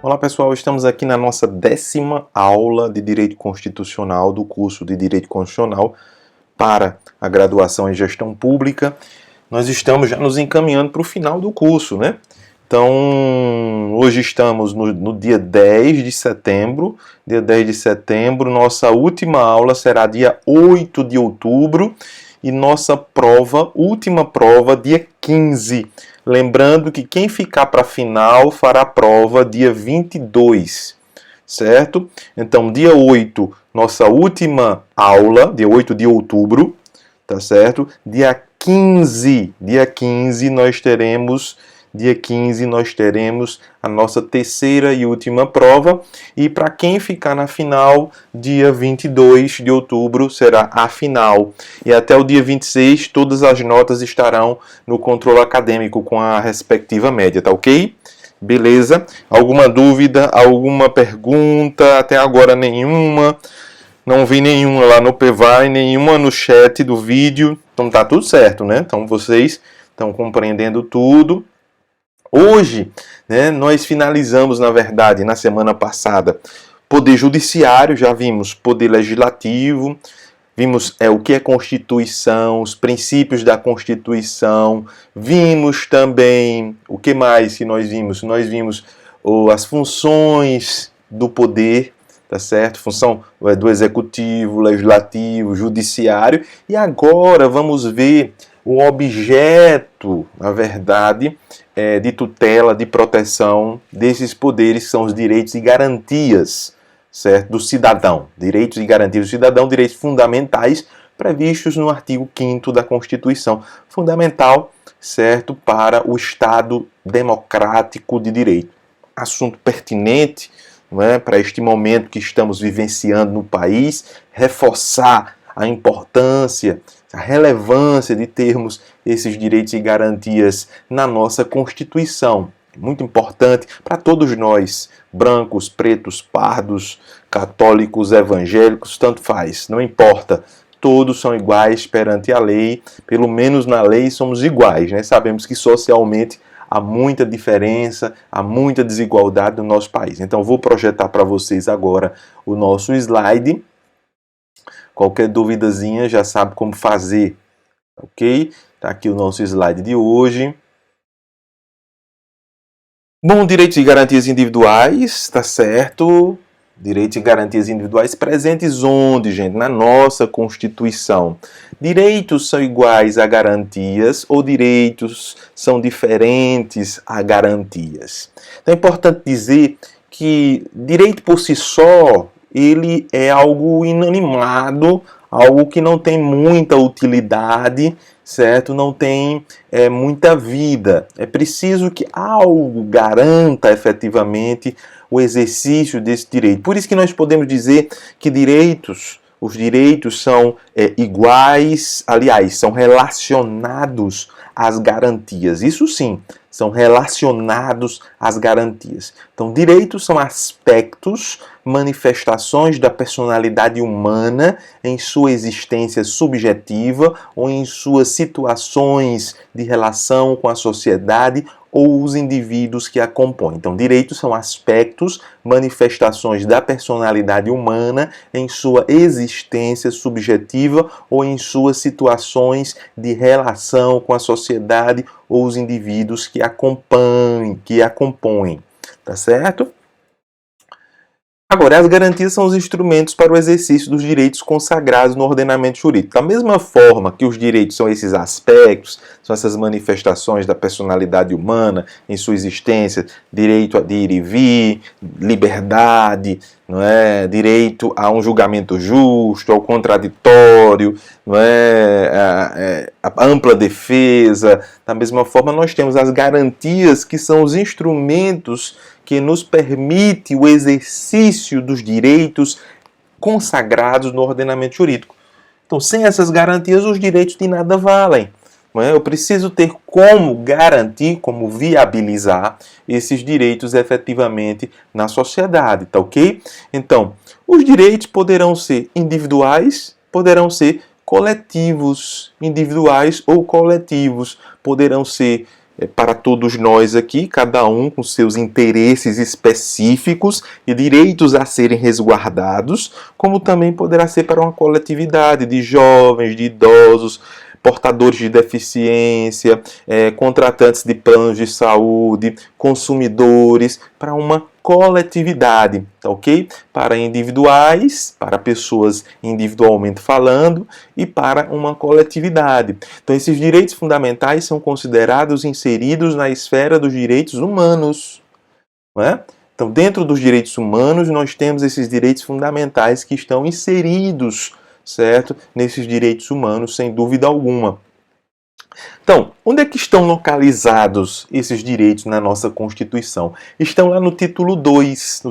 Olá pessoal, estamos aqui na nossa 10ª aula de Direito Constitucional do curso de Direito Constitucional para a graduação em Gestão Pública. Nós estamos já nos encaminhando para o final do curso, né? Então, hoje estamos no dia 10 de setembro. Dia 10 de setembro, nossa última aula será dia 8 de outubro e nossa última prova, dia 15. Lembrando que quem ficar para a final fará a prova dia 22, certo? Então, dia 8, nossa última aula, dia 8 de outubro, tá certo? Dia 15 nós teremos a nossa terceira e última prova. E para quem ficar na final, dia 22 de outubro será a final. E até o dia 26, todas as notas estarão no controle acadêmico com a respectiva média, tá ok? Beleza? Alguma dúvida, alguma pergunta? Até agora nenhuma. Não vi nenhuma lá no PVAI, nenhuma no chat do vídeo. Então tá tudo certo, né? Então vocês estão compreendendo tudo. Hoje, né, nós finalizamos, na verdade, na semana passada, Poder Judiciário, já vimos Poder Legislativo, vimos o que é Constituição, os princípios da Constituição, vimos também, o que mais que nós vimos? Nós vimos as funções do poder, tá certo? Função do Executivo, Legislativo, Judiciário, e agora vamos ver o objeto, na verdade, de tutela, de proteção desses poderes, que são os direitos e garantias, certo? Do cidadão. Direitos e garantias do cidadão, direitos fundamentais previstos no artigo 5º da Constituição. Fundamental, certo? Para o Estado democrático de direito. Assunto pertinente, não é? Para este momento que estamos vivenciando no país, reforçar a importância, a relevância de termos esses direitos e garantias na nossa Constituição. Muito importante para todos nós, brancos, pretos, pardos, católicos, evangélicos, tanto faz, não importa. Todos são iguais perante a lei, pelo menos na lei somos iguais, né? Sabemos que socialmente há muita diferença, há muita desigualdade no nosso país. Então vou projetar para vocês agora o nosso slide. Qualquer duvidazinha já sabe como fazer, ok? Tá aqui o nosso slide de hoje. Bom, direitos e garantias individuais, tá certo? Direitos e garantias individuais presentes onde, gente? Na nossa Constituição. Direitos são iguais a garantias ou direitos são diferentes a garantias? Então é importante dizer que direito por si só, ele é algo inanimado, algo que não tem muita utilidade, certo? Não tem muita vida. É preciso que algo garanta efetivamente o exercício desse direito. Por isso que nós podemos dizer que os direitos são iguais, aliás, são relacionados às garantias. Isso sim, são relacionados às garantias. Então, direitos são aspectos, manifestações da personalidade humana em sua existência subjetiva ou em suas situações de relação com a sociedade ou os indivíduos que a compõem. Então, direitos são aspectos, manifestações da personalidade humana em sua existência subjetiva ou em suas situações de relação com a sociedade ou os indivíduos que a compõem. Tá certo? Agora, as garantias são os instrumentos para o exercício dos direitos consagrados no ordenamento jurídico. Da mesma forma que os direitos são esses aspectos, são essas manifestações da personalidade humana em sua existência, direito a ir e vir, liberdade, não é? Direito a um julgamento justo, ao contraditório, não é? A ampla defesa. Da mesma forma, nós temos as garantias, que são os instrumentos que nos permite o exercício dos direitos consagrados no ordenamento jurídico. Então, sem essas garantias, os direitos de nada valem. Não é? Eu preciso ter como garantir, como viabilizar esses direitos efetivamente na sociedade, tá ok? Então, os direitos poderão ser individuais, poderão ser coletivos, individuais ou coletivos, poderão ser para todos nós aqui, cada um com seus interesses específicos e direitos a serem resguardados, como também poderá ser para uma coletividade de jovens, de idosos, portadores de deficiência, contratantes de planos de saúde, consumidores, para uma coletividade, tá ok? Para individuais, para pessoas individualmente falando e para uma coletividade. Então, esses direitos fundamentais são considerados inseridos na esfera dos direitos humanos, não é? Então, dentro dos direitos humanos, nós temos esses direitos fundamentais que estão inseridos, certo? Nesses direitos humanos, sem dúvida alguma. Então, onde é que estão localizados esses direitos na nossa Constituição? Estão lá no título 2,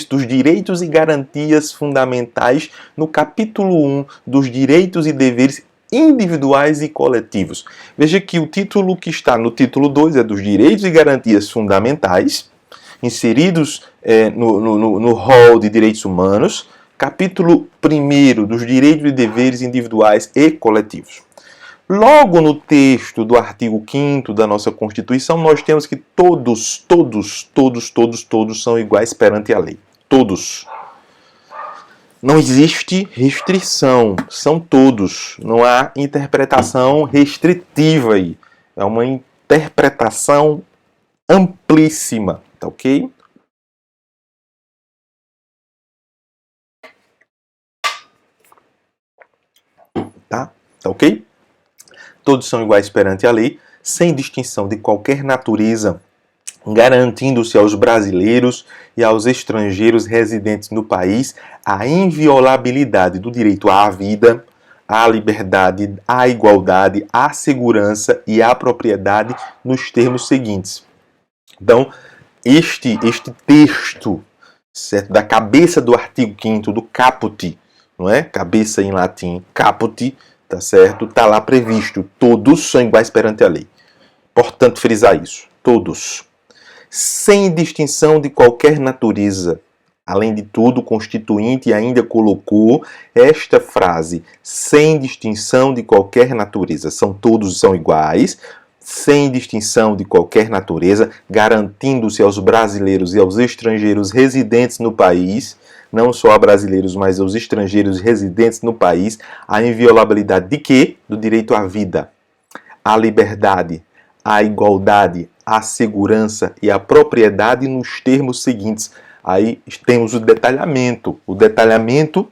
dos Direitos e Garantias Fundamentais, no capítulo 1 dos Direitos e Deveres Individuais e Coletivos. Veja que o título que está no título 2 é dos Direitos e Garantias Fundamentais, inseridos no rol de direitos humanos, capítulo 1 dos Direitos e Deveres Individuais e Coletivos. Logo no texto do artigo 5º da nossa Constituição, nós temos que todos são iguais perante a lei. Todos. Não existe restrição, são todos. Não há interpretação restritiva aí. É uma interpretação amplíssima, tá ok? Tá ok? Todos são iguais perante a lei, sem distinção de qualquer natureza, garantindo-se aos brasileiros e aos estrangeiros residentes no país a inviolabilidade do direito à vida, à liberdade, à igualdade, à segurança e à propriedade nos termos seguintes. Então, este texto, certo, da cabeça do artigo 5º, do caput, não é? Cabeça em latim, caput, tá certo? Tá lá previsto, todos são iguais perante a lei. Importante frisar isso, todos. Sem distinção de qualquer natureza. Além de tudo, o Constituinte ainda colocou esta frase, sem distinção de qualquer natureza. Todos são iguais, sem distinção de qualquer natureza, garantindo-se aos brasileiros e aos estrangeiros residentes no país, não só a brasileiros, mas aos estrangeiros residentes no país, a inviolabilidade de quê? Do direito à vida, à liberdade, à igualdade, à segurança e à propriedade nos termos seguintes. Aí temos o detalhamento. O detalhamento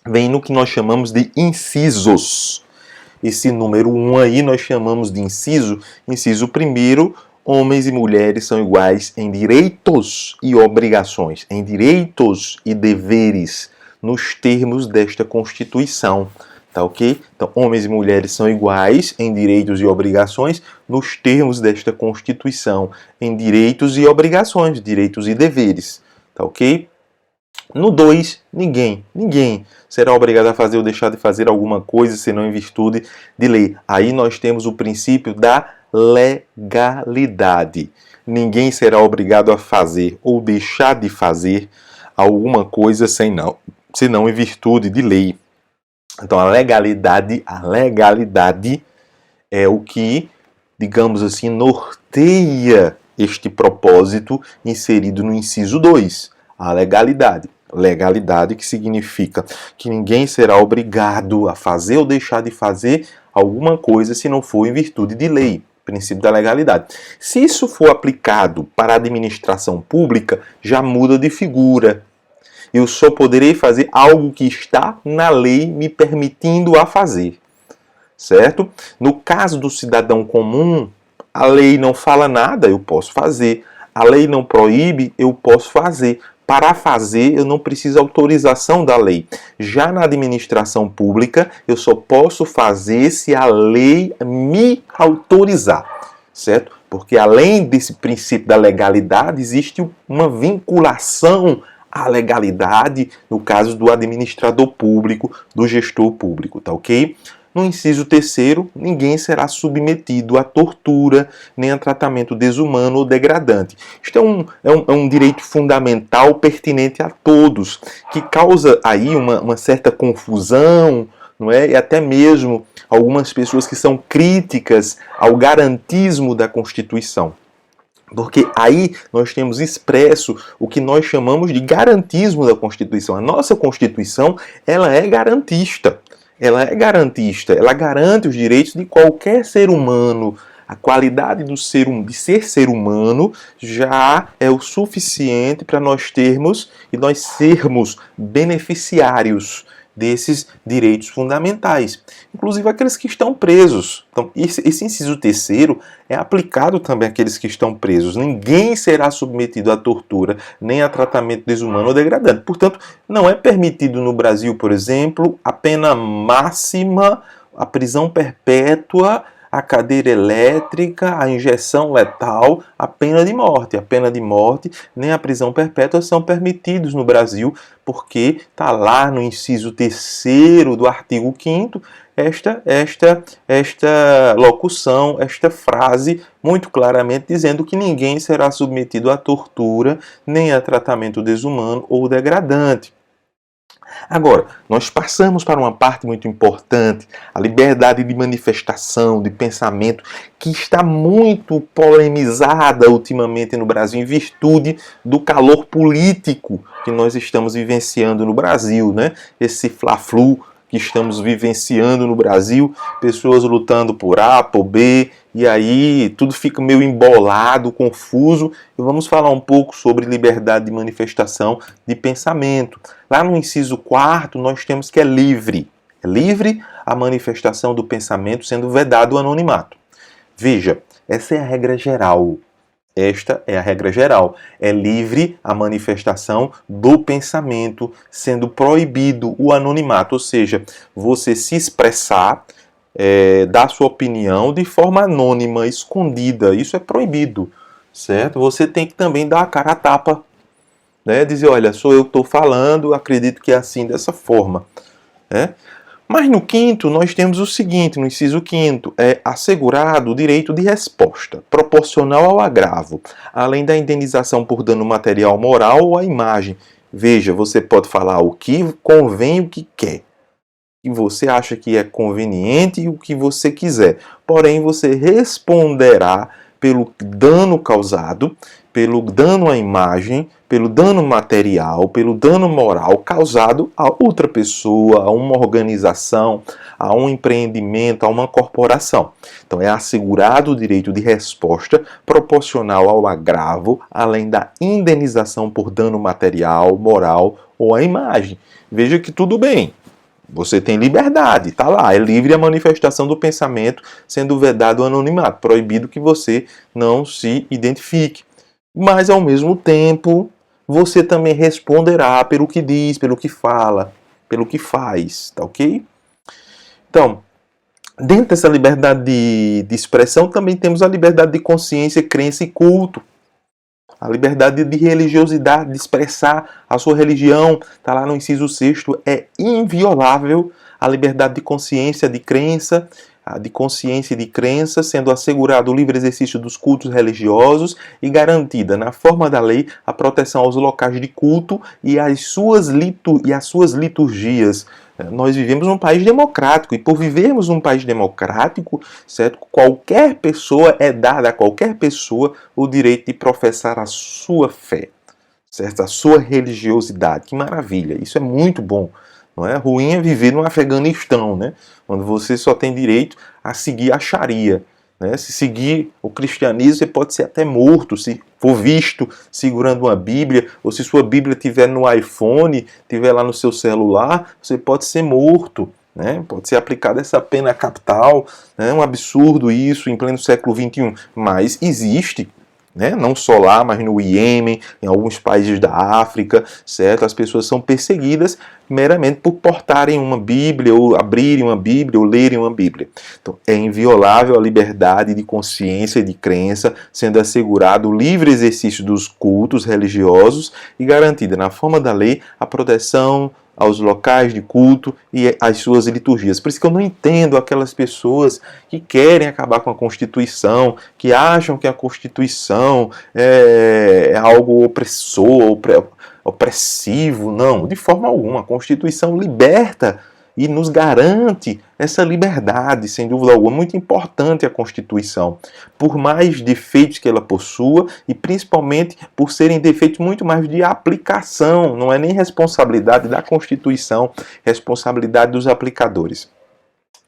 vem no que nós chamamos de incisos. Esse número 1 aí nós chamamos de inciso. Inciso 1, homens e mulheres são iguais em direitos e obrigações, em direitos e deveres, nos termos desta Constituição. Tá ok? Então, homens e mulheres são iguais em direitos e obrigações, nos termos desta Constituição, em direitos e obrigações, direitos e deveres. Tá ok? No 2, ninguém será obrigado a fazer ou deixar de fazer alguma coisa, senão em virtude de lei. Aí nós temos o princípio da legalidade. Ninguém será obrigado a fazer ou deixar de fazer alguma coisa senão em virtude de lei. Então a legalidade é o que, digamos assim, norteia este propósito inserido no inciso 2. A legalidade. Legalidade que significa que ninguém será obrigado a fazer ou deixar de fazer alguma coisa se não for em virtude de lei. Princípio da legalidade. Se isso for aplicado para a administração pública, já muda de figura. Eu só poderei fazer algo que está na lei me permitindo a fazer. Certo? No caso do cidadão comum, a lei não fala nada, eu posso fazer. A lei não proíbe, eu posso fazer. Para fazer, eu não preciso autorização da lei. Já na administração pública, eu só posso fazer se a lei me autorizar, certo? Porque além desse princípio da legalidade, existe uma vinculação à legalidade no caso do administrador público, do gestor público, tá ok? No inciso 3º, ninguém será submetido a tortura, nem a tratamento desumano ou degradante. Isto é um direito fundamental pertinente a todos, que causa aí uma certa confusão, não é? E até mesmo algumas pessoas que são críticas ao garantismo da Constituição. Porque aí nós temos expresso o que nós chamamos de garantismo da Constituição. A nossa Constituição, ela é garantista. Ela é garantista, ela garante os direitos de qualquer ser humano. A qualidade de ser humano já é o suficiente para nós termos e nós sermos beneficiários desses direitos fundamentais, inclusive aqueles que estão presos. Então, esse inciso terceiro é aplicado também àqueles que estão presos. Ninguém será submetido à tortura, nem a tratamento desumano ou degradante. Portanto, não é permitido no Brasil, por exemplo, a pena máxima, a prisão perpétua, a cadeira elétrica, a injeção letal, a pena de morte. A pena de morte nem a prisão perpétua são permitidos no Brasil, porque está lá no inciso 3º do artigo 5º esta locução, esta frase, muito claramente dizendo que ninguém será submetido à tortura, nem a tratamento desumano ou degradante. Agora, nós passamos para uma parte muito importante, a liberdade de manifestação, de pensamento, que está muito polemizada ultimamente no Brasil, em virtude do calor político que nós estamos vivenciando no Brasil, né? Esse fla-flu que estamos vivenciando no Brasil, pessoas lutando por A, por B, e aí tudo fica meio embolado, confuso. E vamos falar um pouco sobre liberdade de manifestação de pensamento. Lá no inciso 4º nós temos que é livre. É livre a manifestação do pensamento, sendo vedado o anonimato. Veja, essa é a regra geral. Esta é a regra geral. É livre a manifestação do pensamento, sendo proibido o anonimato, ou seja, você se expressar, dar sua opinião de forma anônima, escondida. Isso é proibido, certo? Você tem que também dar a cara a tapa, né? Dizer, olha, sou eu que estou falando, acredito que é assim, dessa forma, né? Mas no 5º, nós temos o seguinte, no inciso 5º, é assegurado o direito de resposta, proporcional ao agravo, além da indenização por dano material, moral ou à imagem. Veja, você pode falar o que convém, o que quer, o que você acha que é conveniente e o que você quiser. Porém, você responderá pelo dano causado, pelo dano à imagem, pelo dano material, pelo dano moral causado a outra pessoa, a uma organização, a um empreendimento, a uma corporação. Então, é assegurado o direito de resposta proporcional ao agravo, além da indenização por dano material, moral ou à imagem. Veja que tudo bem. Você tem liberdade, está lá, é livre a manifestação do pensamento, sendo vedado o anonimato, proibido que você não se identifique. Mas, ao mesmo tempo, você também responderá pelo que diz, pelo que fala, pelo que faz, tá ok? Então, dentro dessa liberdade de expressão, também temos a liberdade de consciência, crença e culto. A liberdade de religiosidade, de expressar a sua religião, está lá no inciso 6º, é inviolável. A liberdade de consciência, de crença, de consciência e de crença, sendo assegurado o livre exercício dos cultos religiosos e garantida, na forma da lei, a proteção aos locais de culto e às suas liturgias. Nós vivemos num país democrático e por vivermos num país democrático, certo? Qualquer pessoa é dada a qualquer pessoa o direito de professar a sua fé, certo? A sua religiosidade. Que maravilha! Isso é muito bom. Não é ruim é viver no Afeganistão, né? Onde você só tem direito a seguir a Sharia. Né? Se seguir o cristianismo, você pode ser até morto, se for visto segurando uma Bíblia, ou se sua Bíblia estiver no iPhone, estiver lá no seu celular, você pode ser morto. Né? Pode ser aplicada essa pena capital. É um absurdo isso em pleno século XXI. Mas existe. Né? Não só lá, mas no Iêmen, em alguns países da África, certo? As pessoas são perseguidas meramente por portarem uma Bíblia, ou abrirem uma Bíblia, ou lerem uma Bíblia. Então, é inviolável a liberdade de consciência e de crença, sendo assegurado o livre exercício dos cultos religiosos e garantida, na forma da lei, a proteção aos locais de culto e às suas liturgias. Por isso que eu não entendo aquelas pessoas que querem acabar com a Constituição, que acham que a Constituição é algo opressor, opressivo. Não, de forma alguma. A Constituição liberta e nos garante essa liberdade, sem dúvida alguma. Muito importante a Constituição, por mais defeitos que ela possua e principalmente por serem defeitos muito mais de aplicação, não é nem responsabilidade da Constituição, responsabilidade dos aplicadores.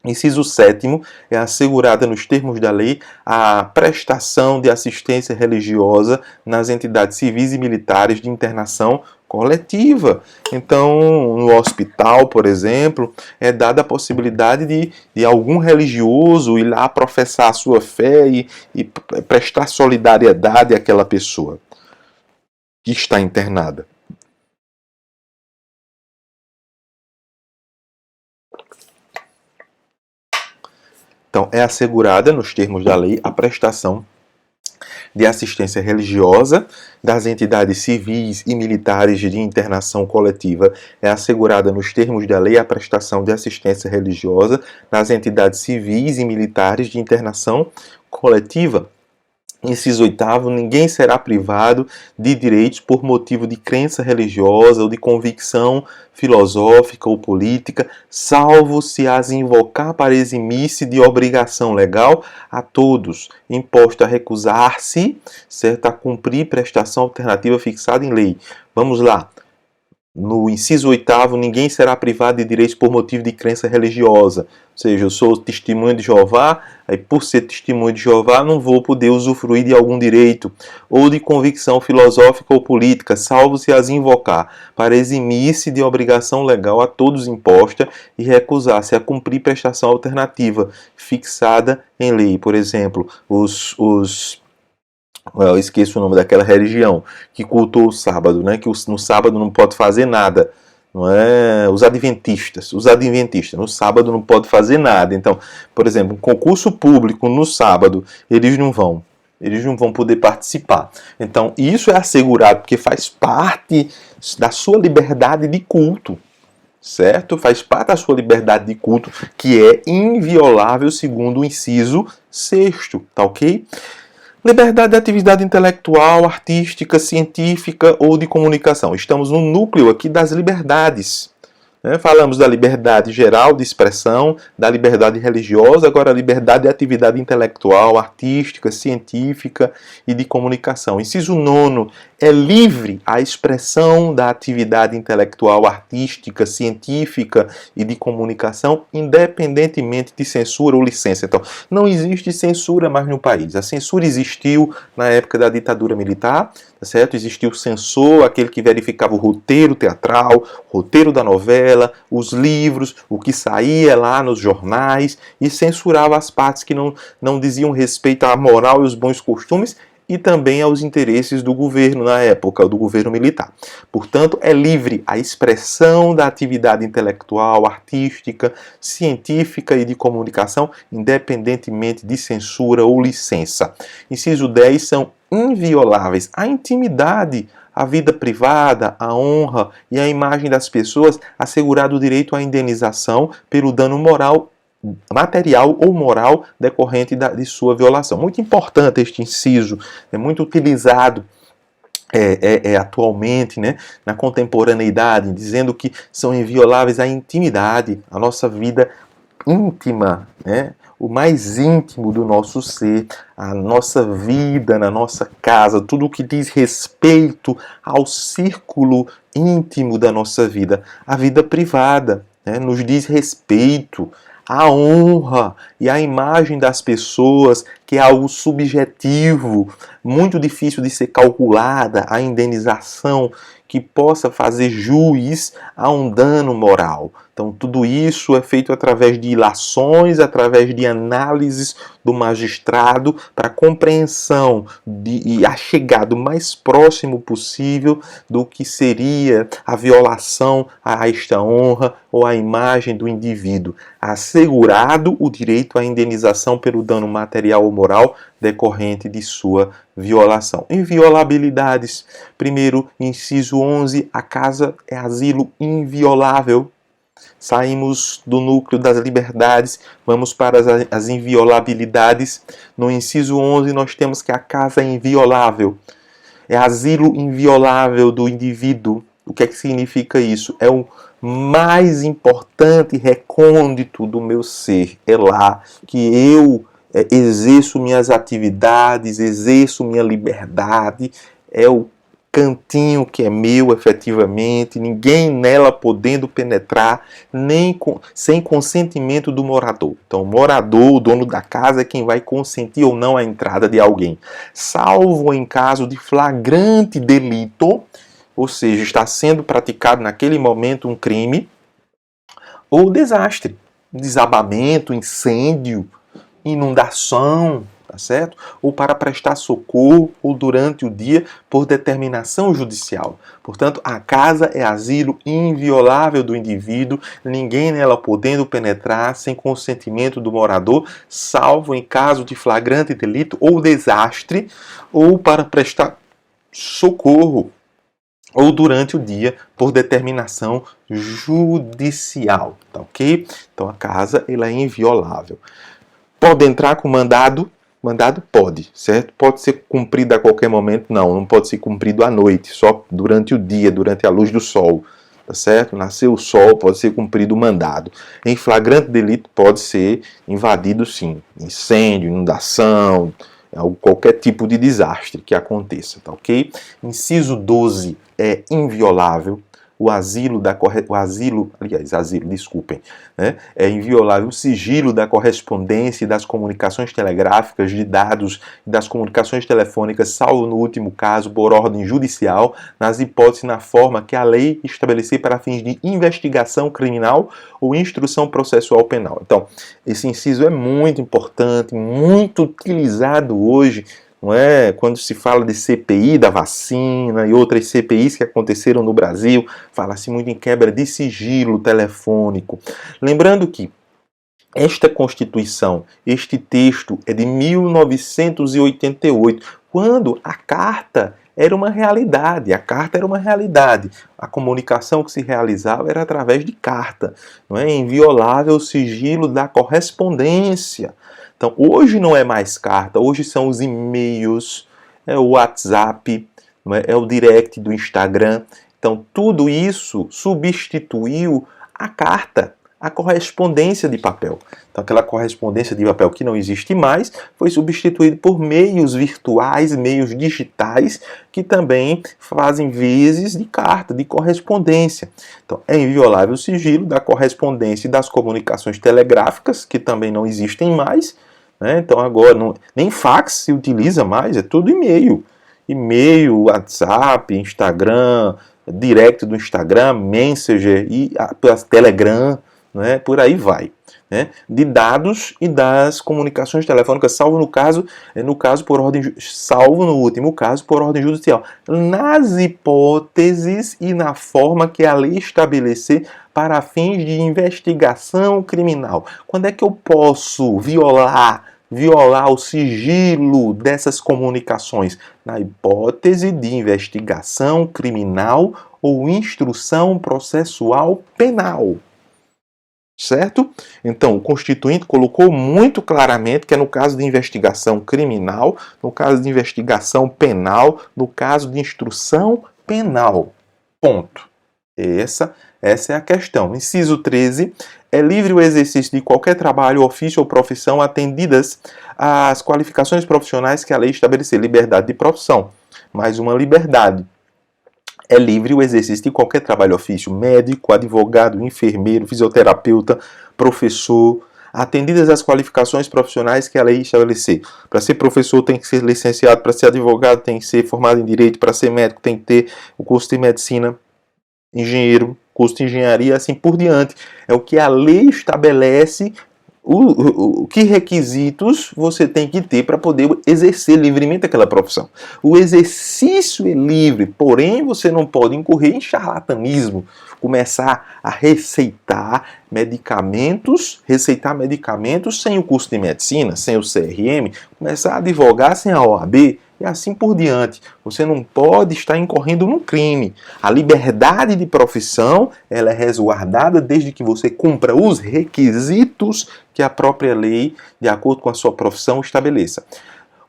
Inciso 7º, é assegurada nos termos da lei a prestação de assistência religiosa nas entidades civis e militares de internação coletiva. Então, no hospital, por exemplo, é dada a possibilidade de algum religioso ir lá professar a sua fé e prestar solidariedade àquela pessoa que está internada. Então, é assegurada, nos termos da lei, a prestação de assistência religiosa das entidades civis e militares de internação coletiva. É assegurada, nos termos da lei, a prestação de assistência religiosa das entidades civis e militares de internação coletiva. Inciso 8º, ninguém será privado de direitos por motivo de crença religiosa ou de convicção filosófica ou política, salvo se as invocar para eximir-se de obrigação legal a todos, imposta a recusar-se, certo, a cumprir prestação alternativa fixada em lei. Vamos lá. No inciso 8º, ninguém será privado de direitos por motivo de crença religiosa. Ou seja, eu sou testemunha de Jeová, aí por ser testemunha de Jeová não vou poder usufruir de algum direito, ou de convicção filosófica ou política, salvo se as invocar, para eximir-se de obrigação legal a todos imposta e recusar-se a cumprir prestação alternativa fixada em lei. Por exemplo, eu esqueço o nome daquela religião que cultua o sábado, né? Que no sábado não pode fazer nada, não é? Os adventistas no sábado não pode fazer nada. Então, por exemplo, um concurso público no sábado, eles não vão poder participar. Então, isso é assegurado porque faz parte da sua liberdade de culto, certo? Faz parte da sua liberdade de culto, que é inviolável segundo o inciso 6º, tá ok? Liberdade de atividade intelectual, artística, científica ou de comunicação. Estamos no núcleo aqui das liberdades. Falamos da liberdade geral de expressão, da liberdade religiosa, agora a liberdade de atividade intelectual, artística, científica e de comunicação. Inciso 9, é livre a expressão da atividade intelectual, artística, científica e de comunicação, independentemente de censura ou licença. Então, não existe censura mais no país. A censura existiu na época da ditadura militar, tá certo? Existiu o censor, aquele que verificava o roteiro teatral, o roteiro da novela, os livros, o que saía lá nos jornais e censurava as partes que não diziam respeito à moral e os bons costumes e também aos interesses do governo na época, do governo militar. Portanto, é livre a expressão da atividade intelectual, artística, científica e de comunicação, independentemente de censura ou licença. Inciso 10, são invioláveis a intimidade, a vida privada, a honra e a imagem das pessoas, assegurado o direito à indenização pelo dano moral, material ou moral decorrente de sua violação. Muito importante este inciso, é muito utilizado atualmente, né, na contemporaneidade, dizendo que são invioláveis a intimidade, a nossa vida íntima, né, o mais íntimo do nosso ser, a nossa vida na nossa casa, tudo o que diz respeito ao círculo íntimo da nossa vida, a vida privada, né, nos diz respeito, a honra e a imagem das pessoas, que é algo subjetivo, muito difícil de ser calculada, a indenização que possa fazer jus a um dano moral. Então, tudo isso é feito através de ilações, através de análises do magistrado para compreensão e a chegada o mais próximo possível do que seria a violação a esta honra ou a imagem do indivíduo, assegurado o direito à indenização pelo dano material ou moral decorrente de sua violação. Inviolabilidades. Primeiro, inciso 11, a casa é asilo inviolável. Saímos do núcleo das liberdades, vamos para as inviolabilidades. No inciso 11, nós temos que a casa é inviolável. É asilo inviolável do indivíduo, O que é que significa isso? É o mais importante recôndito do meu ser. É lá que eu exerço minhas atividades, exerço minha liberdade. É o cantinho que é meu efetivamente, ninguém nela podendo penetrar, sem consentimento do morador. Então, o morador, o dono da casa, é quem vai consentir ou não a entrada de alguém. Salvo em caso de flagrante delito, ou seja, está sendo praticado naquele momento um crime, ou desastre, desabamento, incêndio, inundação, tá certo? Ou para prestar socorro ou durante o dia por determinação judicial. Portanto, a casa é asilo inviolável do indivíduo, ninguém nela podendo penetrar sem consentimento do morador, salvo em caso de flagrante delito ou desastre, ou para prestar socorro ou durante o dia por determinação judicial, tá ok? Então a casa ela é inviolável. Pode entrar com mandado? Mandado pode, certo? Pode ser cumprido a qualquer momento? Não pode ser cumprido à noite, só durante o dia, durante a luz do sol, tá certo? Nasceu o sol, pode ser cumprido o mandado. Em flagrante delito pode ser invadido sim, incêndio, inundação, qualquer tipo de desastre que aconteça, tá ok? Inciso 12 é inviolável. É inviolável o sigilo da correspondência e das comunicações telegráficas, de dados e das comunicações telefônicas, salvo no último caso, por ordem judicial, nas hipóteses e na forma que a lei estabelecer para fins de investigação criminal ou instrução processual penal. Então, esse inciso é muito importante, muito utilizado hoje, não é? Quando se fala de CPI da vacina e outras CPIs que aconteceram no Brasil, fala-se muito em quebra de sigilo telefônico. Lembrando que esta Constituição, este texto é de 1988, quando a carta era uma realidade. A carta era uma realidade. A comunicação que se realizava era através de carta. Não é inviolável o sigilo da correspondência. Então, hoje não é mais carta, hoje são os e-mails, é o WhatsApp, é o direct do Instagram. Então, tudo isso substituiu a carta, a correspondência de papel. Então, aquela correspondência de papel que não existe mais foi substituída por meios virtuais, meios digitais, que também fazem vezes de carta, de correspondência. Então, é inviolável o sigilo da correspondência e das comunicações telegráficas, que também não existem mais. Então agora nem fax se utiliza mais, é tudo e-mail. E-mail, WhatsApp, Instagram, direct do Instagram, Messenger e Telegram, por aí vai. De dados e das comunicações telefônicas, salvo no último caso por ordem judicial, nas hipóteses e na forma que a lei estabelecer para fins de investigação criminal. Quando é que eu posso violar o sigilo dessas comunicações? Na hipótese de investigação criminal ou instrução processual penal. Certo? Então, o Constituinte colocou muito claramente que é no caso de investigação criminal, no caso de investigação penal, no caso de instrução penal. Ponto. Essa é a questão. Inciso 13. É livre o exercício de qualquer trabalho, ofício ou profissão, atendidas às qualificações profissionais que a lei estabelecer. Liberdade de profissão. Mais uma liberdade. É livre o exercício de qualquer trabalho, ofício, médico, advogado, enfermeiro, fisioterapeuta, professor, atendidas as qualificações profissionais que a lei estabelecer. Para ser professor tem que ser licenciado, para ser advogado tem que ser formado em direito, para ser médico tem que ter o curso de medicina, engenheiro, curso de engenharia, assim por diante. É o que a lei estabelece, que requisitos você tem que ter para poder exercer livremente aquela profissão. O exercício é livre, porém você não pode incorrer em charlatanismo, começar a receitar medicamentos sem o curso de medicina, sem o CRM, começar a advogar sem a OAB, e assim por diante. Você não pode estar incorrendo num crime. A liberdade de profissão ela é resguardada desde que você cumpra os requisitos que a própria lei, de acordo com a sua profissão, estabeleça.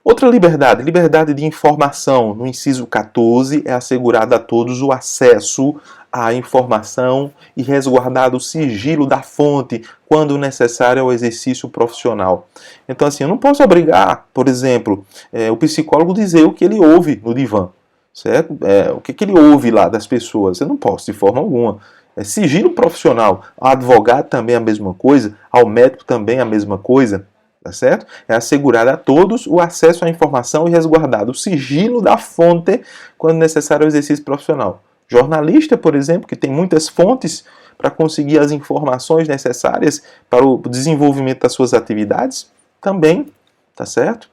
Outra liberdade, liberdade de informação. No inciso 14, é assegurado a todos o acesso à informação e resguardado o sigilo da fonte quando necessário ao exercício profissional. Então, assim, eu não posso obrigar, por exemplo, o psicólogo dizer o que ele ouve no divã, certo? O que ele ouve lá das pessoas. Eu não posso, de forma alguma. É sigilo profissional. Ao advogado também é a mesma coisa, ao médico também é a mesma coisa. Tá certo? É assegurar a todos o acesso à informação e resguardado o sigilo da fonte quando necessário ao exercício profissional. Jornalista, por exemplo, que tem muitas fontes para conseguir as informações necessárias para o desenvolvimento das suas atividades, também, tá certo?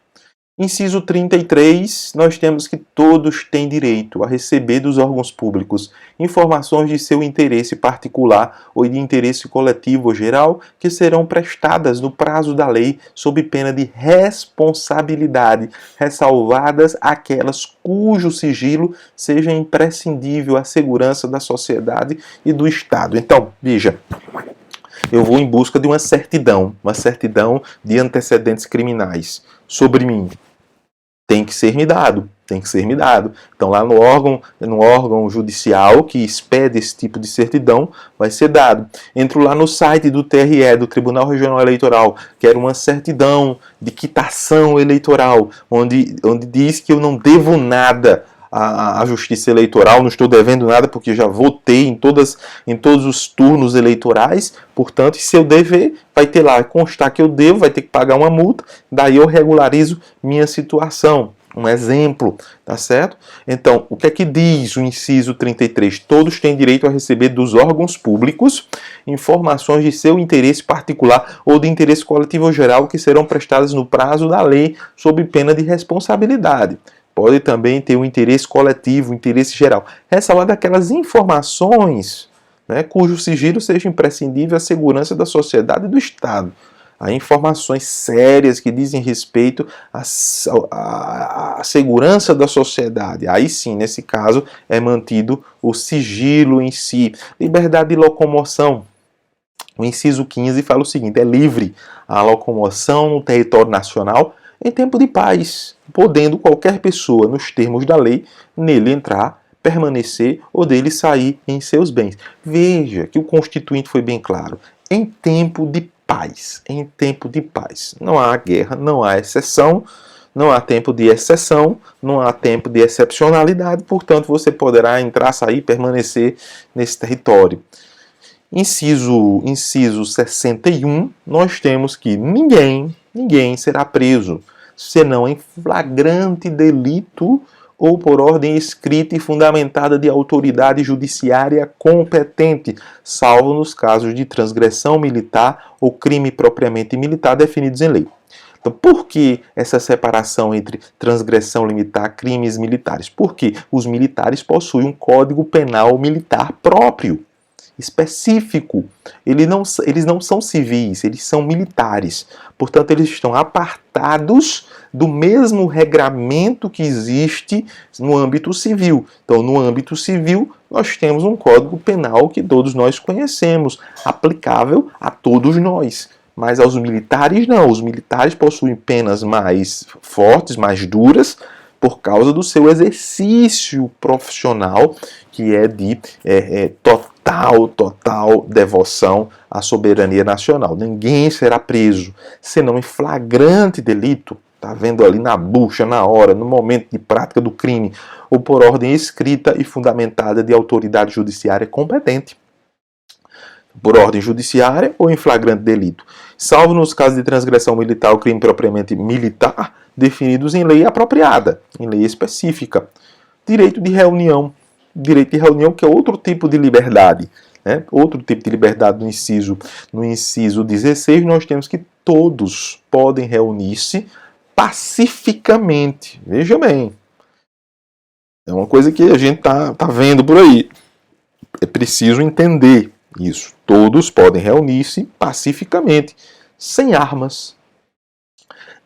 Inciso 33, nós temos que todos têm direito a receber dos órgãos públicos informações de seu interesse particular ou de interesse coletivo ou geral que serão prestadas no prazo da lei sob pena de responsabilidade, ressalvadas aquelas cujo sigilo seja imprescindível à segurança da sociedade e do Estado. Então, veja, eu vou em busca de uma certidão de antecedentes criminais sobre mim. Tem que ser me dado. Então, lá no órgão judicial que expede esse tipo de certidão, vai ser dado. Entro lá no site do TRE, do Tribunal Regional Eleitoral, quero uma certidão de quitação eleitoral, onde diz que eu não devo nada à Justiça Eleitoral, não estou devendo nada porque já votei em todos os turnos eleitorais, portanto, se eu dever, vai ter lá, constar que eu devo, vai ter que pagar uma multa, daí eu regularizo minha situação. Um exemplo, tá certo? Então, o que é que diz o inciso 33? Todos têm direito a receber dos órgãos públicos informações de seu interesse particular ou de interesse coletivo ou geral que serão prestadas no prazo da lei sob pena de responsabilidade. Pode também ter um interesse coletivo, um interesse geral. Ressalvado aquelas informações, né, cujo sigilo seja imprescindível à segurança da sociedade e do Estado. Há informações sérias que dizem respeito à segurança da sociedade. Aí sim, nesse caso, é mantido o sigilo em si. Liberdade de locomoção. O inciso 15 fala o seguinte: é livre a locomoção no território nacional em tempo de paz, podendo qualquer pessoa, nos termos da lei, nele entrar, permanecer ou dele sair em seus bens. Veja que o Constituinte foi bem claro. Em tempo de paz. Em tempo de paz. Não há guerra, não há exceção, não há tempo de exceção, não há tempo de excepcionalidade, portanto você poderá entrar, sair, permanecer nesse território. Inciso 61, nós temos que ninguém será preso, senão em flagrante delito ou por ordem escrita e fundamentada de autoridade judiciária competente, salvo nos casos de transgressão militar ou crime propriamente militar definidos em lei. Então, por que essa separação entre transgressão militar e crimes militares? Porque os militares possuem um código penal militar próprio, específico. Eles não são civis, eles são militares. Portanto, eles estão apartados do mesmo regramento que existe no âmbito civil. Então, no âmbito civil, nós temos um código penal que todos nós conhecemos, aplicável a todos nós. Mas aos militares não. Os militares possuem penas mais fortes, mais duras, por causa do seu exercício profissional, que é de total devoção à soberania nacional. Ninguém será preso, senão em flagrante delito, tá vendo ali na bucha, na hora, no momento de prática do crime, ou por ordem escrita e fundamentada de autoridade judiciária competente. Por ordem judiciária ou em flagrante delito, salvo nos casos de transgressão militar ou crime propriamente militar, definidos em lei apropriada, em lei específica. Direito de reunião, que é outro tipo de liberdade. Né? Outro tipo de liberdade no inciso 16, nós temos que todos podem reunir-se pacificamente. Veja bem, é uma coisa que a gente tá vendo por aí. É preciso entender isso. Todos podem reunir-se pacificamente, sem armas,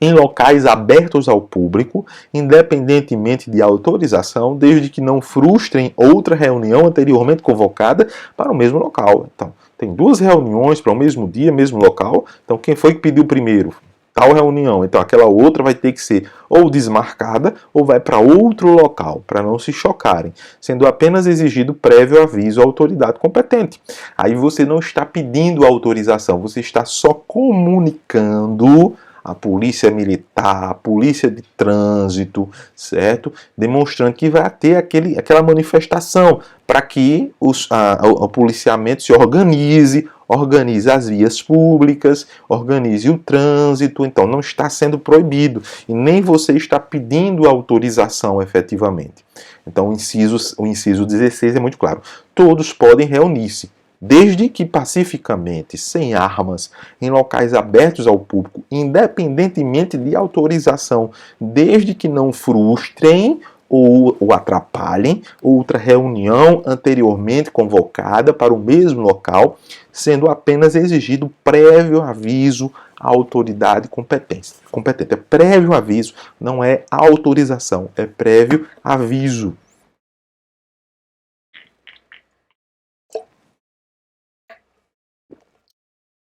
em locais abertos ao público, independentemente de autorização, desde que não frustrem outra reunião anteriormente convocada para o mesmo local. Então, tem duas reuniões para o mesmo dia, mesmo local. Então, quem foi que pediu primeiro? tal reunião, então aquela outra vai ter que ser ou desmarcada ou vai para outro local, para não se chocarem, sendo apenas exigido prévio aviso à autoridade competente. Aí você não está pedindo autorização, você está só comunicando a polícia militar, a polícia de trânsito, certo? Demonstrando que vai ter aquela manifestação para que o policiamento se organize as vias públicas, organize o trânsito. Então não está sendo proibido e nem você está pedindo autorização efetivamente. Então o inciso 16 é muito claro. Todos podem reunir-se, desde que pacificamente, sem armas, em locais abertos ao público, independentemente de autorização, desde que não frustrem ou atrapalhem outra reunião anteriormente convocada para o mesmo local, sendo apenas exigido prévio aviso à autoridade competente. É prévio aviso, não é autorização, é prévio aviso.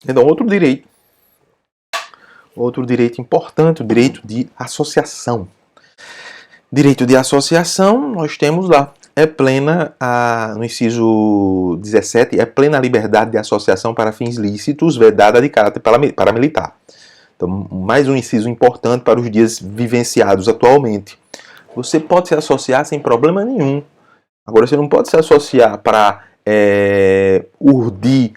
Então, outro direito importante, o direito de associação. Direito de associação, nós temos lá, no inciso 17, é plena liberdade de associação para fins lícitos, vedada de caráter paramilitar. Então, mais um inciso importante para os dias vivenciados atualmente. Você pode se associar sem problema nenhum. Agora, você não pode se associar para urdir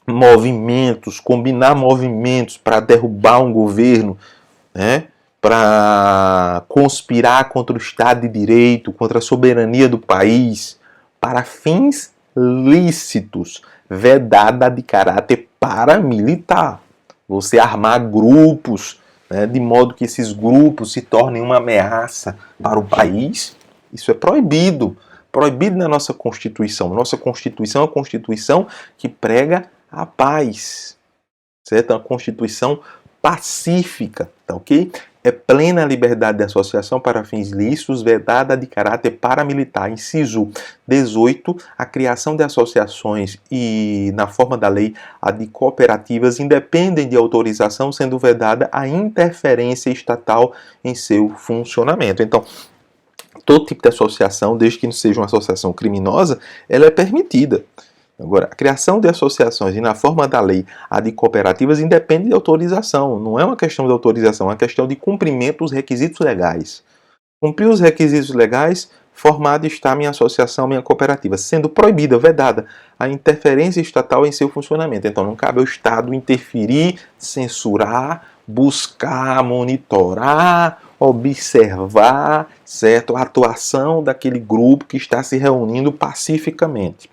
movimentos, combinar movimentos para derrubar um governo, né? Para conspirar contra o Estado de Direito, contra a soberania do país, para fins lícitos, vedada de caráter paramilitar. Você armar grupos, né, de modo que esses grupos se tornem uma ameaça para o país, isso é proibido. Proibido na nossa Constituição. Nossa Constituição é uma Constituição que prega a paz, certo? É uma Constituição pacífica, tá ok? É plena liberdade de associação para fins lícitos, vedada de caráter paramilitar. Inciso 18, a criação de associações e, na forma da lei, a de cooperativas independem de autorização, sendo vedada a interferência estatal em seu funcionamento. Então, todo tipo de associação, desde que não seja uma associação criminosa, ela é permitida. Agora, a criação de associações e na forma da lei a de cooperativas independe de autorização. Não é uma questão de autorização, é uma questão de cumprimento dos requisitos legais. Cumprir os requisitos legais, formada está minha associação, minha cooperativa, sendo proibida, vedada, a interferência estatal em seu funcionamento. Então não cabe ao Estado interferir, censurar, buscar, monitorar, observar, certo, a atuação daquele grupo que está se reunindo pacificamente.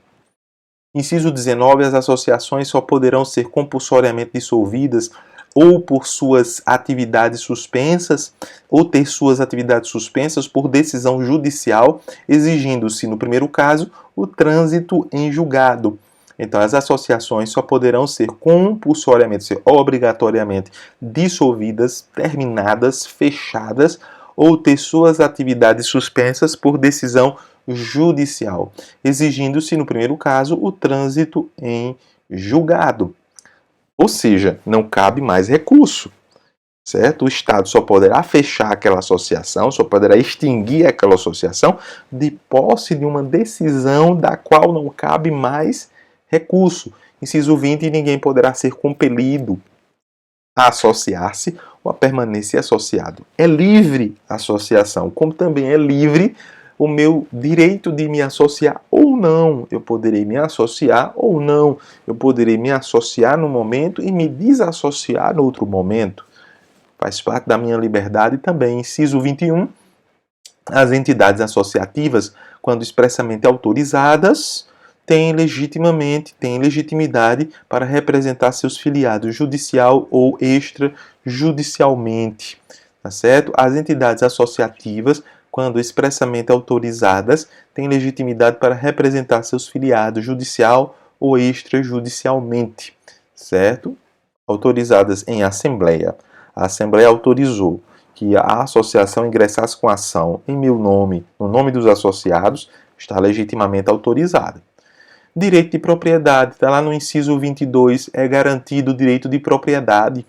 Inciso 19, as associações só poderão ser compulsoriamente dissolvidas ou por suas atividades suspensas, ou ter suas atividades suspensas por decisão judicial, exigindo-se, no primeiro caso, o trânsito em julgado. Então, as associações só poderão ser compulsoriamente, obrigatoriamente dissolvidas, terminadas, fechadas, ou ter suas atividades suspensas por decisão judicial, exigindo-se, no primeiro caso, o trânsito em julgado. Ou seja, não cabe mais recurso, certo? O Estado só poderá fechar aquela associação, só poderá extinguir aquela associação de posse de uma decisão da qual não cabe mais recurso. Inciso 20, ninguém poderá ser compelido a associar-se ou a permanecer associado. É livre a associação, como também é livre o meu direito de me associar ou não. Eu poderei me associar ou não. Eu poderei me associar num momento e me desassociar no outro momento. Faz parte da minha liberdade também. Inciso 21. As entidades associativas, quando expressamente autorizadas, têm legitimidade para representar seus filiados judicial ou extrajudicialmente. Tá certo? As entidades associativas, quando expressamente autorizadas, têm legitimidade para representar seus filiados judicial ou extrajudicialmente, certo? Autorizadas em assembleia. A assembleia autorizou que a associação ingressasse com ação em meu nome, no nome dos associados, está legitimamente autorizada. Direito de propriedade, está lá no inciso 22, é garantido o direito de propriedade.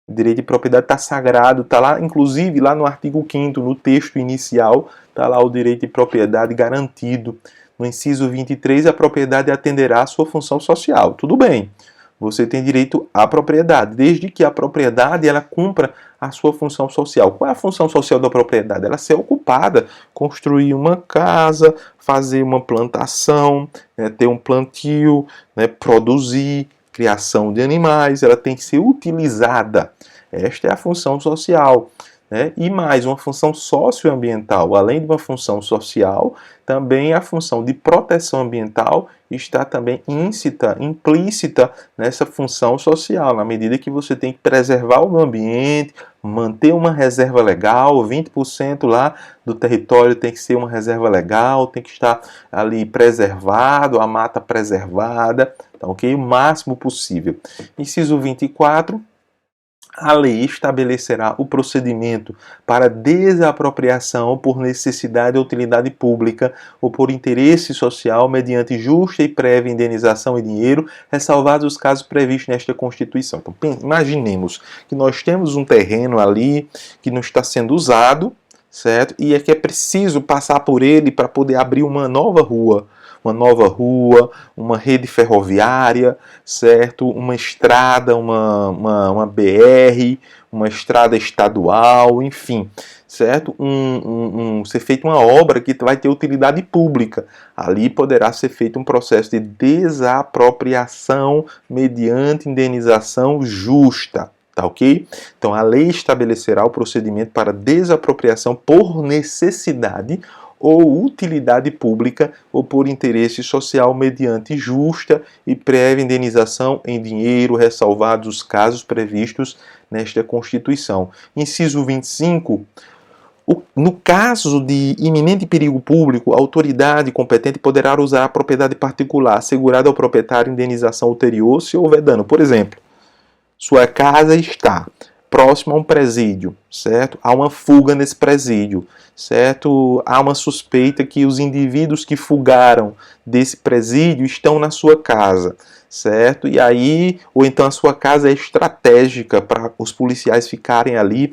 O direito de propriedade está sagrado, está lá, inclusive, lá no artigo 5º, no texto inicial, está lá o direito de propriedade garantido. No inciso 23, a propriedade atenderá à sua função social. Tudo bem, você tem direito à propriedade, desde que a propriedade ela cumpra a sua função social. Qual é a função social da propriedade? Ela ser ocupada, construir uma casa, fazer uma plantação, ter um plantio, produzir, criação de animais, ela tem que ser utilizada. Esta é a função social. E mais, uma função socioambiental. Além de uma função social, também a função de proteção ambiental está também implícita nessa função social, na medida que você tem que preservar o meio ambiente, manter uma reserva legal, 20% lá do território tem que ser uma reserva legal, tem que estar ali preservado, a mata preservada, tá, ok? O máximo possível. Inciso 24. A lei estabelecerá o procedimento para desapropriação por necessidade ou utilidade pública ou por interesse social mediante justa e prévia indenização em dinheiro, ressalvados os casos previstos nesta Constituição. Então, imaginemos que nós temos um terreno ali que não está sendo usado, certo? E é que é preciso passar por ele para poder abrir uma nova rua, uma rede ferroviária, certo? Uma estrada, uma BR, uma estrada estadual, enfim, certo? Ser feita uma obra que vai ter utilidade pública. Ali poderá ser feito um processo de desapropriação mediante indenização justa. Tá, ok? Então, a lei estabelecerá o procedimento para desapropriação por necessidade ou utilidade pública ou por interesse social mediante justa e prévia indenização em dinheiro, ressalvados os casos previstos nesta Constituição. Inciso 25. No caso de iminente perigo público, a autoridade competente poderá usar a propriedade particular assegurada ao proprietário indenização ulterior se houver dano. Por exemplo, sua casa está próximo a um presídio, certo? Há uma fuga nesse presídio, certo? Há uma suspeita que os indivíduos que fugaram desse presídio estão na sua casa, certo? E aí, ou então a sua casa é estratégica para os policiais ficarem ali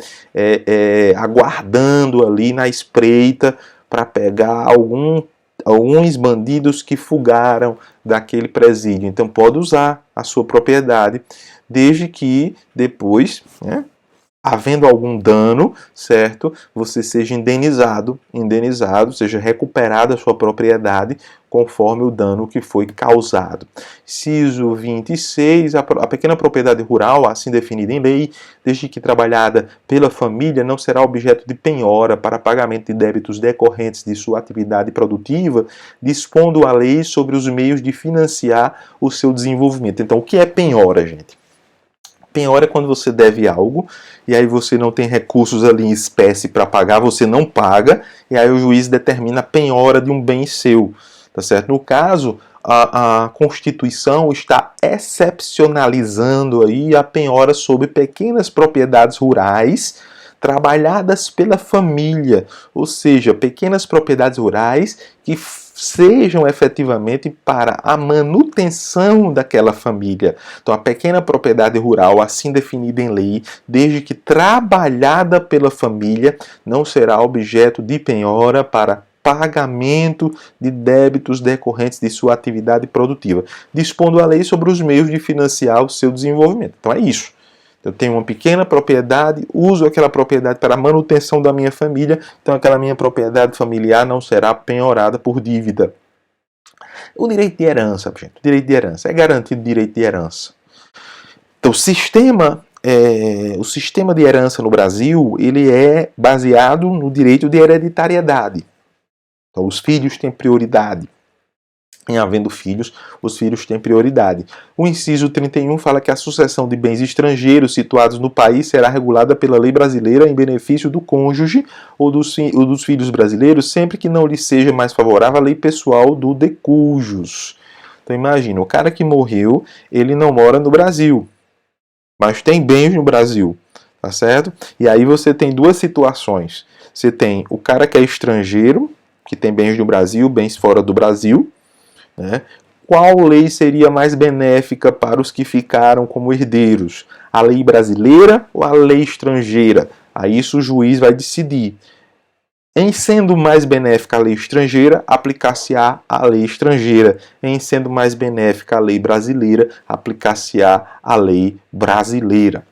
aguardando ali na espreita para pegar alguns bandidos que fugaram daquele presídio. Então pode usar a sua propriedade, desde que depois, havendo algum dano, certo, você seja indenizado, seja recuperada a sua propriedade conforme o dano que foi causado. Inciso 26, a pequena propriedade rural, assim definida em lei, desde que trabalhada pela família, não será objeto de penhora para pagamento de débitos decorrentes de sua atividade produtiva, dispondo a lei sobre os meios de financiar o seu desenvolvimento. Então, o que é penhora, gente? Penhora é quando você deve algo e aí você não tem recursos ali em espécie para pagar, você não paga e aí o juiz determina a penhora de um bem seu, tá certo? No caso, a Constituição está excepcionalizando aí a penhora sobre pequenas propriedades rurais trabalhadas pela família, ou seja, pequenas propriedades rurais que sejam efetivamente para a manutenção daquela família. Então, a pequena propriedade rural, assim definida em lei, desde que trabalhada pela família, não será objeto de penhora para pagamento de débitos decorrentes de sua atividade produtiva, dispondo a lei sobre os meios de financiar o seu desenvolvimento. Então, é isso. Eu tenho uma pequena propriedade, uso aquela propriedade para a manutenção da minha família, então aquela minha propriedade familiar não será penhorada por dívida. O direito de herança, gente, o direito de herança, é garantido o direito de herança. Então, o sistema de herança no Brasil, ele é baseado no direito de hereditariedade. Então, os filhos têm prioridade. Em havendo filhos, os filhos têm prioridade. O inciso 31 fala que a sucessão de bens estrangeiros situados no país será regulada pela lei brasileira em benefício do cônjuge ou dos filhos brasileiros, sempre que não lhe seja mais favorável a lei pessoal do de cujus. Então imagina, o cara que morreu, ele não mora no Brasil, mas tem bens no Brasil, tá certo? E aí você tem duas situações. Você tem o cara que é estrangeiro, que tem bens no Brasil, bens fora do Brasil, qual lei seria mais benéfica para os que ficaram como herdeiros? A lei brasileira ou a lei estrangeira? Aí isso o juiz vai decidir. Em sendo mais benéfica a lei estrangeira, aplicar-se-á a lei estrangeira. Em sendo mais benéfica a lei brasileira, aplicar-se-á a lei brasileira.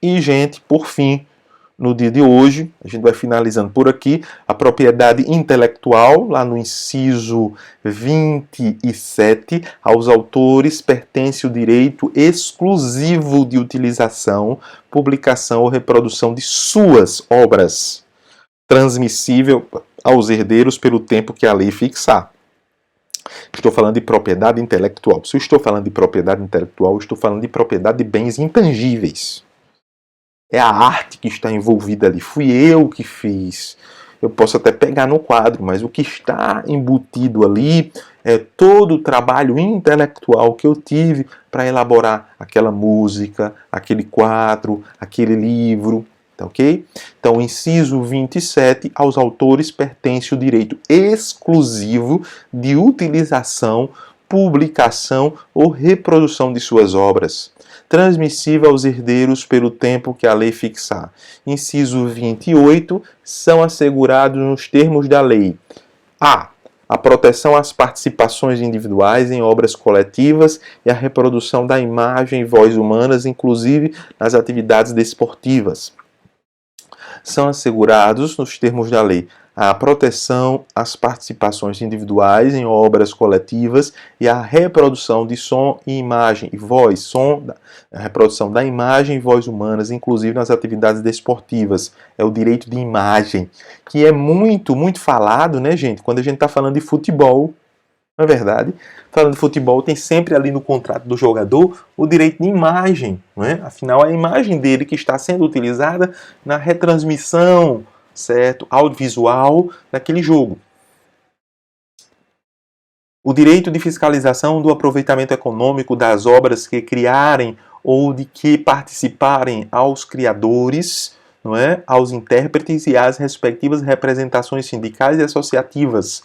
E, gente, por fim, no dia de hoje, a gente vai finalizando por aqui, a propriedade intelectual, lá no inciso 27, aos autores pertence o direito exclusivo de utilização, publicação ou reprodução de suas obras, transmissível aos herdeiros pelo tempo que a lei fixar. Estou falando de propriedade intelectual. Se eu estou falando de propriedade intelectual, eu estou falando de propriedade de bens intangíveis. É a arte que está envolvida ali. Fui eu que fiz. Eu posso até pegar no quadro, mas o que está embutido ali é todo o trabalho intelectual que eu tive para elaborar aquela música, aquele quadro, aquele livro. Tá, ok? Então, inciso 27, aos autores pertence o direito exclusivo de utilização, publicação ou reprodução de suas obras, transmissível aos herdeiros pelo tempo que a lei fixar. Inciso 28, são assegurados nos termos da lei: a proteção às participações individuais em obras coletivas e a reprodução da imagem e voz humanas, inclusive nas atividades desportivas. São assegurados, nos termos da lei, a proteção às participações individuais em obras coletivas e a reprodução de som e imagem e voz, a reprodução da imagem e voz humanas, inclusive nas atividades desportivas. É o direito de imagem, que é muito, muito falado, né, gente, quando a gente está falando de futebol. Não é verdade? Falando de futebol, tem sempre ali no contrato do jogador o direito de imagem. Não é? Afinal, é a imagem dele que está sendo utilizada na retransmissão, certo? Audiovisual daquele jogo. O direito de fiscalização do aproveitamento econômico das obras que criarem ou de que participarem aos criadores, não é? Aos intérpretes e às respectivas representações sindicais e associativas.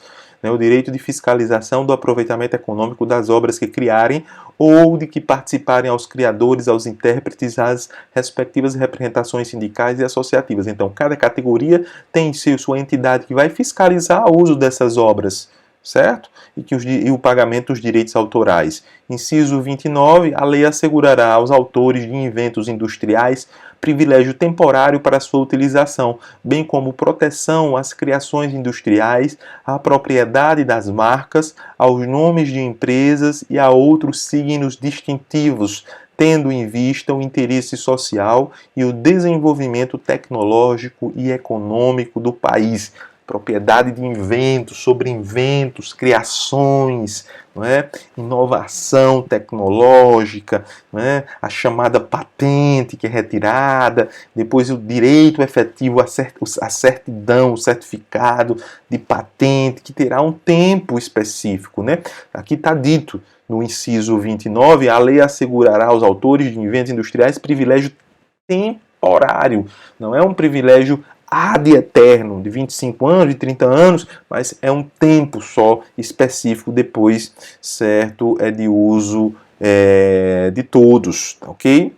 O direito de fiscalização do aproveitamento econômico das obras que criarem ou de que participarem aos criadores, aos intérpretes, às respectivas representações sindicais e associativas. Então, cada categoria tem sua entidade que vai fiscalizar o uso dessas obras, certo? E o pagamento dos direitos autorais. Inciso 29, a lei assegurará aos autores de inventos industriais privilégio temporário para sua utilização, bem como proteção às criações industriais, à propriedade das marcas, aos nomes de empresas e a outros signos distintivos, tendo em vista o interesse social e o desenvolvimento tecnológico e econômico do país. Propriedade de inventos, sobre inventos, criações, não é? Inovação tecnológica, não é? A chamada patente que é retirada, depois o direito efetivo, a certidão, o certificado de patente, que terá um tempo específico. Né? Aqui está dito no inciso 29, a lei assegurará aos autores de inventos industriais privilégio temporário, não é um privilégio ad eterno, de 25 anos, de 30 anos, mas é um tempo só específico, depois, certo, é de uso de todos, ok?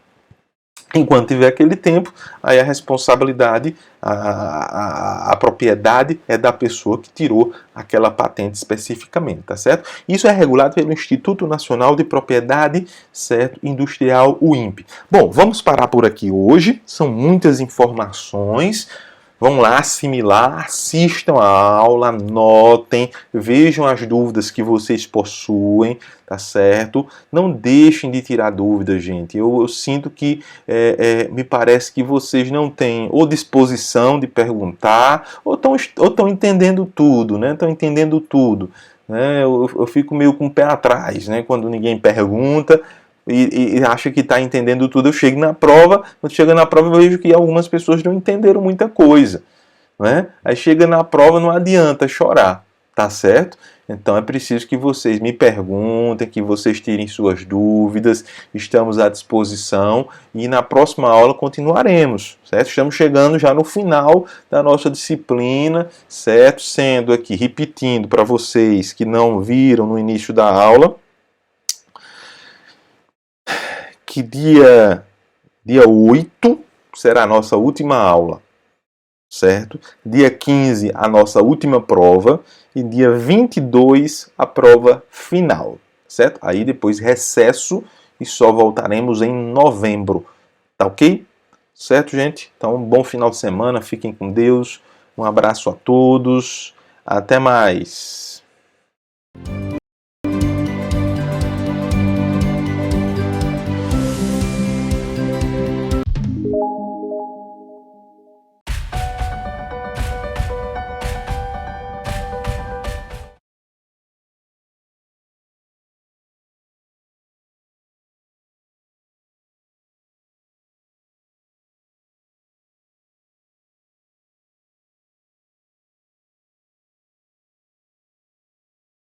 Enquanto tiver aquele tempo, aí a responsabilidade, a propriedade é da pessoa que tirou aquela patente especificamente, tá certo? Isso é regulado pelo Instituto Nacional de Propriedade, certo, Industrial, o INPE. Bom, vamos parar por aqui hoje, são muitas informações. Vão lá assimilar, assistam a aula, anotem, vejam as dúvidas que vocês possuem, tá certo? Não deixem de tirar dúvidas, gente. Eu sinto que me parece que vocês não têm ou disposição de perguntar, ou estão entendendo tudo, né? Estão entendendo tudo. Né? Eu fico meio com o pé atrás, né? Quando ninguém pergunta. E acha que está entendendo tudo. Eu chego na prova, quando chega na prova eu vejo que algumas pessoas não entenderam muita coisa, né? Aí chega na prova, não adianta chorar, tá certo? Então é preciso que vocês me perguntem, que vocês tirem suas dúvidas, estamos à disposição e na próxima aula continuaremos, certo? Estamos chegando já no final da nossa disciplina, certo? Sendo aqui, repetindo para vocês que não viram no início da aula, que dia 8 será a nossa última aula, certo? Dia 15, a nossa última prova, e dia 22, a prova final, certo? Aí depois recesso e só voltaremos em novembro, tá ok? Certo, gente? Então, um bom final de semana, fiquem com Deus, um abraço a todos, até mais!